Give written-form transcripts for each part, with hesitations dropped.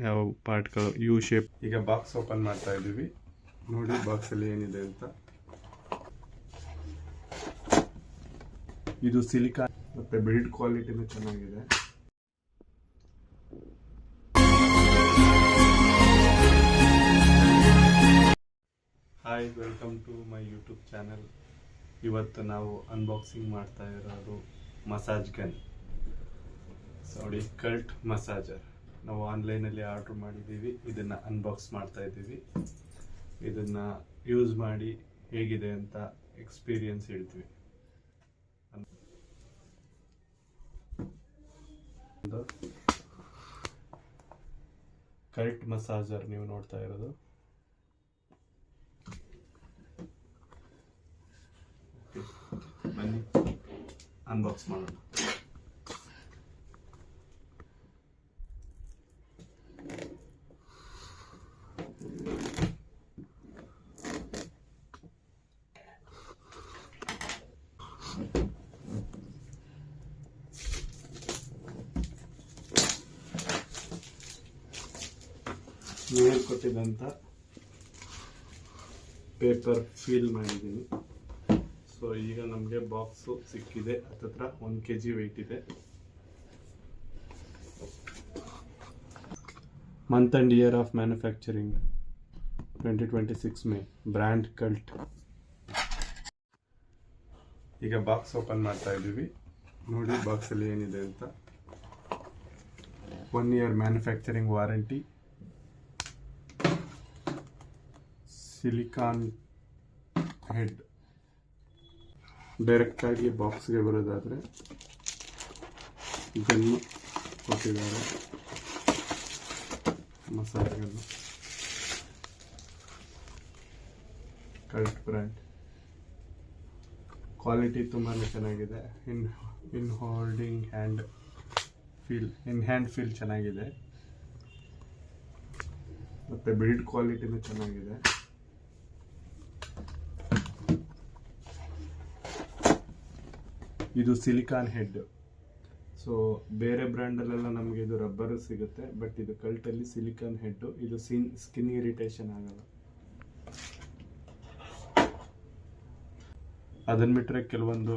ಯಾವ ಪಾರ್ಟ್ಗಳು U shape. ಈಗ box open ಮಾಡ್ತಾ ಇದ್ದೀವಿ, ನೋಡಿ ಬಾಕ್ಸಲ್ಲಿ ಏನಿದೆ ಅಂತ. ಇದು ಸಿಲಿಕಾನ್ ಮತ್ತೆ ಬಿಲ್ಡ್ ಕ್ವಾಲಿಟಿನೂ ಚೆನ್ನಾಗಿದೆ. Hi, welcome to my YouTube channel. ಇವತ್ತು ನಾವು ಅನ್ಬಾಕ್ಸಿಂಗ್ ಮಾಡ್ತಾ ಇರೋದು ಮಸಾಜ್ ಗನ್. ನೋಡಿ, ಕಲ್ಟ್ ಮಸಾಜರ್ ನಾವು ಆನ್ಲೈನಲ್ಲಿ ಆರ್ಡರ್ ಮಾಡಿದ್ದೀವಿ. ಇದನ್ನು ಅನ್ಬಾಕ್ಸ್ ಮಾಡ್ತಾ ಇದ್ದೀವಿ. ಇದನ್ನು ಯೂಸ್ ಮಾಡಿ ಹೇಗಿದೆ ಅಂತ ಎಕ್ಸ್ಪೀರಿಯನ್ಸ್ ಹೇಳ್ತೀವಿ. ಕಲ್ಟ್ ಮಸಾಜರ್ ನೀವು ನೋಡ್ತಾ ಇರೋದು. ಬನ್ನಿ ಅನ್ಬಾಕ್ಸ್ ಮಾಡೋಣ. ನೀವು ಕೊಟ್ಟಿದ್ದಂಥ ಪೇಪರ್ ಫೀಲ್ ಮಾಡಿದ್ದೀನಿ. ಸೊ ಈಗ ನಮಗೆ ಬಾಕ್ಸು ಸಿಕ್ಕಿದೆ. ಹತ್ತತ್ರ 1 kg ವೆಯ್ಟ್ ಇದೆ. Month and year of manufacturing 2026 May. Brand Cult. ಈಗ ಬಾಕ್ಸ್ ಓಪನ್ ಮಾಡ್ತಾ ಇದ್ದೀವಿ, ನೋಡಿ ಬಾಕ್ಸಲ್ಲಿ ಏನಿದೆ ಅಂತ. 1 year manufacturing warranty, silicone head. ಡೈರೆಕ್ಟಾಗಿ ಬಾಕ್ಸ್ಗೆ ಬರೋದಾದರೆ ಗನ್ನು ಕೊಟ್ಟಿದ್ದಾರೆ, massage gun, Cult brand. Quality ತುಂಬಾ ಚೆನ್ನಾಗಿದೆ. In holding hand feel, in hand feel ಚೆನ್ನಾಗಿದೆ. ಮತ್ತು ಬಿಲ್ಡ್ ಕ್ವಾಲಿಟಿನೂ ಚೆನ್ನಾಗಿದೆ. ಇದು ಸಿಲಿಕಾನ್ ಹೆಡ್. ಸೊ ಬೇರೆ ಬ್ರ್ಯಾಂಡಲ್ಲೆಲ್ಲ ನಮಗೆ ಇದು ರಬ್ಬರ್ ಸಿಗುತ್ತೆ, ಬಟ್ ಇದು ಕಲ್ಟಲ್ಲಿ ಸಿಲಿಕಾನ್ ಹೆಡ್. ಇದು ಸ್ಕಿನ್ ಇರಿಟೇಷನ್ ಆಗಲ್ಲ. ಅದನ್ನು ಬಿಟ್ಟರೆ ಕೆಲವೊಂದು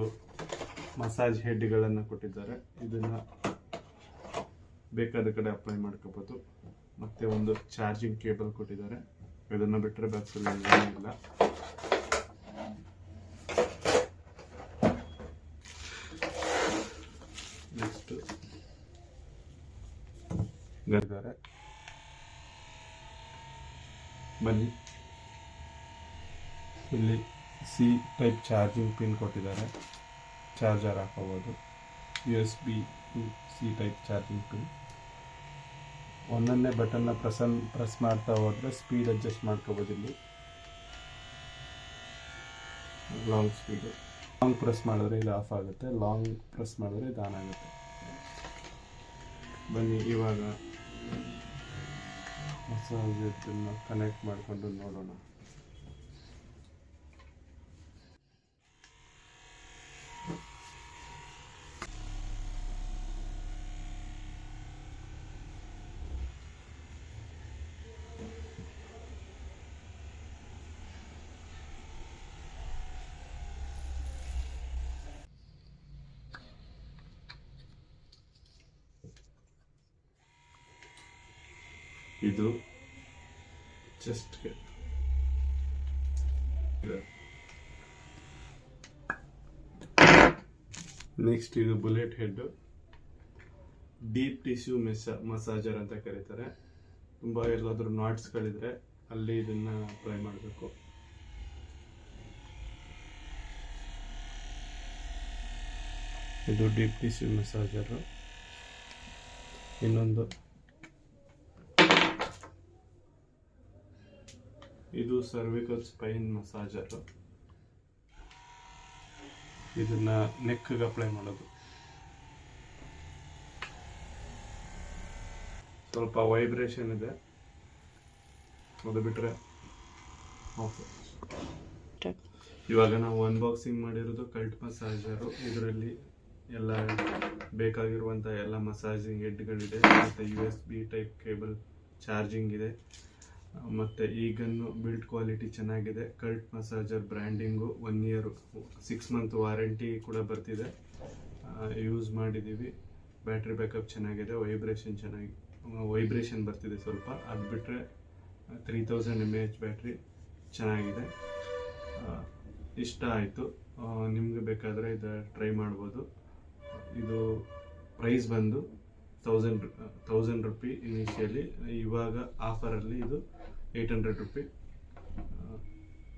ಮಸಾಜ್ ಹೆಡ್ಗಳನ್ನು ಕೊಟ್ಟಿದ್ದಾರೆ. ಇದನ್ನು ಬೇಕಾದ ಕಡೆ ಅಪ್ಲೈ ಮಾಡ್ಕೋಬೋದು. ಮತ್ತು ಒಂದು ಚಾರ್ಜಿಂಗ್ ಕೇಬಲ್ ಕೊಟ್ಟಿದ್ದಾರೆ. ಇದನ್ನು ಬಿಟ್ಟರೆ ಬಾಕ್ಸಲ್ಲಿ ಏನಿಲ್ಲ. ನೆಕ್ಸ್ಟ್ ಗರ್ಗಾರೆ. ಬನ್ನಿ, ಇಲ್ಲಿ ಸಿ ಟೈಪ್ ಚಾರ್ಜಿಂಗ್ ಪಿನ್ ಕೊಟ್ಟಿದ್ದಾರೆ. ಚಾರ್ಜರ್ ಹಾಕೋಬೋದು. USB to C type charging pin. ಒಂದೊಂದೇ ಬಟನ್ನ ಪ್ರೆಸ್ ಮಾಡ್ತಾ ಹೋದರೆ ಸ್ಪೀಡ್ ಅಡ್ಜಸ್ಟ್ ಮಾಡ್ಕೋಬೋದು. ಇಲ್ಲಿ ಲಾಂಗ್ ಸ್ಪೀಡು. ಲಾಂಗ್ ಪ್ರೆಸ್ ಮಾಡಿದ್ರೆ ಇದು ಆಫ್ ಆಗುತ್ತೆ, ಲಾಂಗ್ ಪ್ರೆಸ್ ಮಾಡಿದ್ರೆ ಇದು ಆನ್ ಆಗುತ್ತೆ. ಬನ್ನಿ ಇವಾಗ ಮಸಾಜನ್ನು ಕನೆಕ್ಟ್ ಮಾಡಿಕೊಂಡು ನೋಡೋಣ. ಇದು ಚೆಸ್ಟ್ಗೆ. ನೆಕ್ಸ್ಟ್ ಇದು bullet head. Deep tissue massager ಅಂತ ಕರೀತಾರೆ. ತುಂಬ ಎಲ್ಲಾದರೂ ನಾಟ್ಸ್ಗಳಿದ್ರೆ ಅಲ್ಲಿ ಇದನ್ನು ಅಪ್ಲೈ ಮಾಡಬೇಕು. ಇದು ಡೀಪ್ ಟಿಶ್ಯೂ ಮಸಾಜರು. ಇನ್ನೊಂದು ಇದು ಸರ್ವಿಕಲ್ ಸ್ಪೈನ್ ಮಸಾಜರು. ಇದನ್ನ ನೆಕ್ಗೆ ಅಪ್ಲೈ ಮಾಡೋದು. ಸ್ವಲ್ಪ ವೈಬ್ರೇಷನ್ ಇದೆ, ಅದು ಬಿಟ್ಟರೆ ಓಕೆ. ಇವಾಗ ನಾವು ಅನ್ಬಾಕ್ಸಿಂಗ್ ಮಾಡಿರೋದು ಕಲ್ಟ್ ಮಸಾಜರು. ಇದರಲ್ಲಿ ಎಲ್ಲ ಬೇಕಾಗಿರುವಂಥ ಎಲ್ಲ ಮಸಾಜಿಂಗ್ ಹೆಡ್ಗಳಿದೆ, ಮತ್ತು USB ಟೈಪ್ ಕೇಬಲ್ ಚಾರ್ಜಿಂಗ್ ಇದೆ, ಮತ್ತು ಈ ಗನ್ನು ಬಿಲ್ಡ್ ಕ್ವಾಲಿಟಿ ಚೆನ್ನಾಗಿದೆ. Cult massager branding, 1 year 6 month warranty ಕೂಡ ಬರ್ತಿದೆ. ಯೂಸ್ ಮಾಡಿದ್ದೀವಿ. ಬ್ಯಾಟ್ರಿ ಬ್ಯಾಕಪ್ ಚೆನ್ನಾಗಿದೆ, ವೈಬ್ರೇಷನ್ ಬರ್ತಿದೆ ಸ್ವಲ್ಪ. ಅದು ಬಿಟ್ಟರೆ 3000 mAh ಬ್ಯಾಟ್ರಿ ಚೆನ್ನಾಗಿದೆ. ಇಷ್ಟ ಆಯಿತು. ನಿಮಗೆ ಬೇಕಾದರೆ ಇದು ಟ್ರೈ ಮಾಡ್ಬೋದು. ಇದು ಪ್ರೈಸ್ ಬಂದು 1000 ರುಪಿ ಇನಿಷಿಯಲಿ. ಇವಾಗ ಆಫರಲ್ಲಿ ಇದು 800 ರುಪಿ.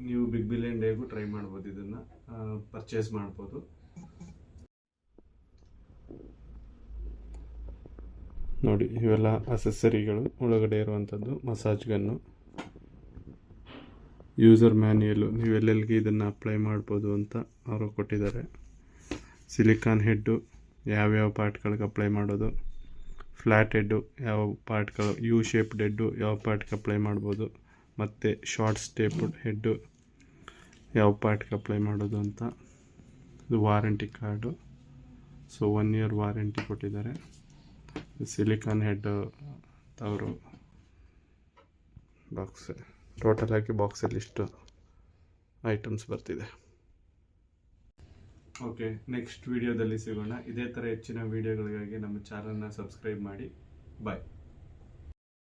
ನೀವು ಬಿಗ್ ಬಿಲಿಯನ್ ಡೇಗೂ ಟ್ರೈ ಮಾಡ್ಬೋದು, ಇದನ್ನು ಪರ್ಚೇಸ್ ಮಾಡ್ಬೋದು. ನೋಡಿ, ಇವೆಲ್ಲ ಅಸೆಸರಿಗಳು ಒಳಗಡೆ ಇರುವಂಥದ್ದು. ಮಸಾಜ್ ಗನ್ನು, ಯೂಸರ್ ಮ್ಯಾನ್ಯಲು, ನೀವು ಎಲ್ಲೆಲ್ಲಿಗೆ ಇದನ್ನು ಅಪ್ಲೈ ಮಾಡ್ಬೋದು ಅಂತ ಅವರು ಕೊಟ್ಟಿದ್ದಾರೆ. ಸಿಲಿಕಾನ್ ಹೆಡ್ಡು, ಯಾವ್ಯಾವ ಪಾರ್ಟ್ಗಳಿಗೆ ಅಪ್ಲೈ ಮಾಡೋದು, ಫ್ಲ್ಯಾಟ್ ಹೆಡ್ಡು ಯಾವ ಪಾರ್ಟ್ಗಳು, ಯು ಶೇಪ್ಡ್ ಹೆಡ್ಡು ಯಾವ ಪಾರ್ಟ್ಗೆ ಅಪ್ಲೈ ಮಾಡ್ಬೋದು, ಮತ್ತು ಶಾರ್ಟ್ ಸ್ಟೇಪ್ಡ್ ಹೆಡ್ಡು ಯಾವ ಪಾರ್ಟ್ಗೆ ಅಪ್ಲೈ ಮಾಡೋದು ಅಂತ. ಇದು warranty card. So 1 year warranty ಕೊಟ್ಟಿದ್ದಾರೆ. ಸಿಲಿಕಾನ್ ಹೆಡ್ ಅವರು ಬಾಕ್ಸ್, ಟೋಟಲ್ ಆಗಿ ಬಾಕ್ಸಲ್ಲಿ ಇಷ್ಟು ಐಟಮ್ಸ್ ಬರ್ತಿದೆ. ಓಕೆ, ನೆಕ್ಸ್ಟ್ ವಿಡಿಯೋದಲ್ಲಿ ಸಿಗೋಣ. ಇದೇ ಥರ ಹೆಚ್ಚಿನ ವಿಡಿಯೋಗಳಿಗಾಗಿ ನಮ್ಮ ಚಾನಲ್ನ ಸಬ್ಸ್ಕ್ರೈಬ್ ಮಾಡಿ. ಬಾಯ್.